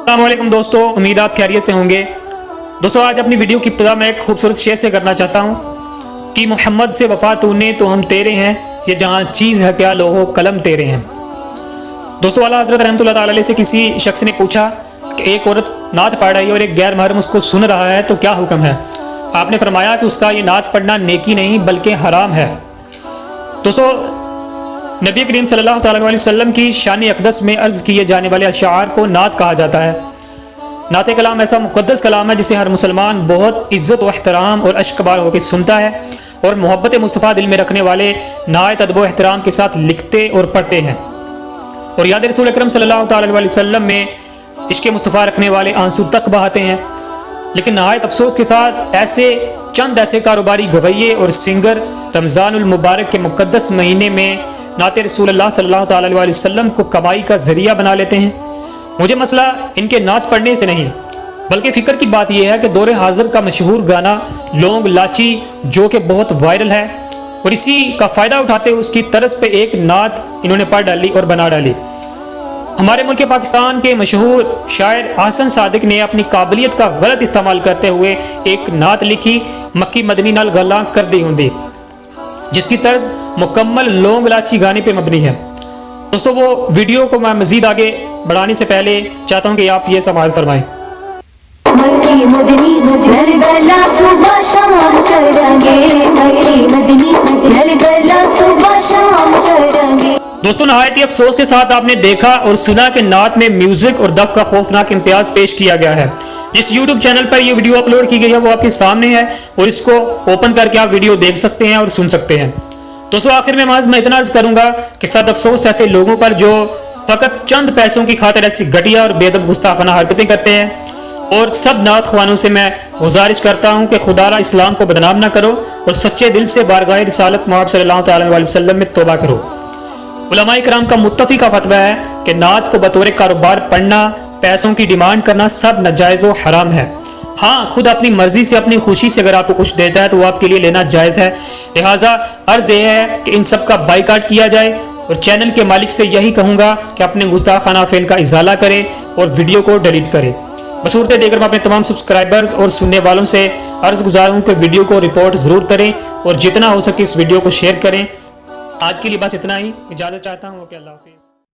السلام علیکم دوستو، امید آپ خیریت سے ہوں گے۔ دوستو آج اپنی ویڈیو کی ابتدا میں ایک خوبصورت شعر سے کرنا چاہتا ہوں کہ محمد سے وفا تو نے تو ہم تیرے ہیں، یہ جہاں چیز ہے کیا لوہو قلم تیرے ہیں۔ دوستو اعلیٰ حضرت رحمۃ اللہ تعالی علیہ سے کسی شخص نے پوچھا کہ ایک عورت نعت پڑھ رہی ہے اور ایک غیر محرم اس کو سن رہا ہے تو کیا حکم ہے؟ آپ نے فرمایا کہ اس کا یہ نعت پڑھنا نیکی نہیں بلکہ حرام ہے۔ دوستو نبی کریم صلی اللہ تعالیٰ علیہ وسلم کی شان اقدس میں عرض کیے جانے والے اشعار کو نعت کہا جاتا ہے۔ نعت کلام ایسا مقدس کلام ہے جسے ہر مسلمان بہت عزت و احترام اور اشک بار ہو کے سنتا ہے، اور محبت مصطفیٰ دل میں رکھنے والے نہایت ادب و احترام کے ساتھ لکھتے اور پڑھتے ہیں، اور یاد رسول اکرم صلی اللہ تعالیٰ علیہ وسلم میں عشق مصطفیٰ رکھنے والے آنسو تک بہاتے ہیں۔ لیکن نہایت افسوس کے ساتھ چند ایسے کاروباری گویے اور سنگر رمضان المبارک کے مقدس مہینے میں نعت رسول اللہ صلی اللہ تعالیٰ علیہ وسلم کو کمائی کا ذریعہ بنا لیتے ہیں۔ مجھے مسئلہ ان کے نعت پڑھنے سے نہیں بلکہ فکر کی بات یہ ہے کہ دور حاضر کا مشہور گانا لونگ لاچی جو کہ بہت وائرل ہے، اور اسی کا فائدہ اٹھاتے ہوئے اس کی طرز پہ ایک نعت انہوں نے پڑھ ڈالی اور بنا ڈالی۔ ہمارے ملک پاکستان کے مشہور شاعر احسن صادق نے اپنی قابلیت کا غلط استعمال کرتے ہوئے ایک نعت لکھی، مکی مدنی نال گلاں کر دی ہوندی، جس کی طرز مکمل لونگ لاچی گانے پہ مبنی ہے۔ دوستو وہ ویڈیو کو میں مزید آگے بڑھانے سے پہلے چاہتا ہوں کہ آپ یہ سماعت فرمائیں۔ دوستو نہایت ہی افسوس کے ساتھ آپ نے دیکھا اور سنا کہ نعت میں میوزک اور دف کا خوفناک امتیاز پیش کیا گیا ہے۔ جس یوٹیوب چینل پر یہ ویڈیو اپلوڈ کی گئی ہے وہ آپ کے سامنے ہے، اور اس کو اوپن کر کے آپ ویڈیو دیکھ سکتے ہیں اور سن سکتے ہیں۔ دوستو آخر میں میں اتنا عرض کروں گا کہ صد افسوس ایسے لوگوں پر جو فقط چند پیسوں کی خاطر ایسی گھٹیا اور بے ادب گستاخانہ حرکتیں کرتے ہیں، اور سب نعت خوانوں سے میں گزارش کرتا ہوں کہ خدا را اسلام کو بدنام نہ کرو اور سچے دل سے بارگاہ رسالت محمد صلی اللہ تعالیٰ علیہ وسلم میں توبہ کرو۔ علماء کرام کا متفقہ فتویٰ ہے کہ نعت کو بطور کاروبار پڑھنا، پیسوں کی ڈیمانڈ کرنا سب ناجائز و حرام ہے۔ ہاں خود اپنی مرضی سے اپنی خوشی سے اگر آپ کو کچھ دیتا ہے تو وہ آپ کے لیے لینا جائز ہے، لہٰذا عرض یہ ہے کہ ان سب کا بائیکاٹ کیا جائے، اور چینل کے مالک سے یہی کہوں گا کہ اپنے گستاخانہ فعل کا ازالہ کرے اور ویڈیو کو ڈیلیٹ کرے۔ بصورت دیگر میں اپنے تمام سبسکرائبرز اور سننے والوں سے عرض گزار ہوں کہ ویڈیو کو رپورٹ ضرور کریں اور جتنا ہو سکے اس ویڈیو کو شیئر کریں۔ آج کے لیے بس اتنا ہی، اجازت چاہتا ہوں کہ اللہ حافظ۔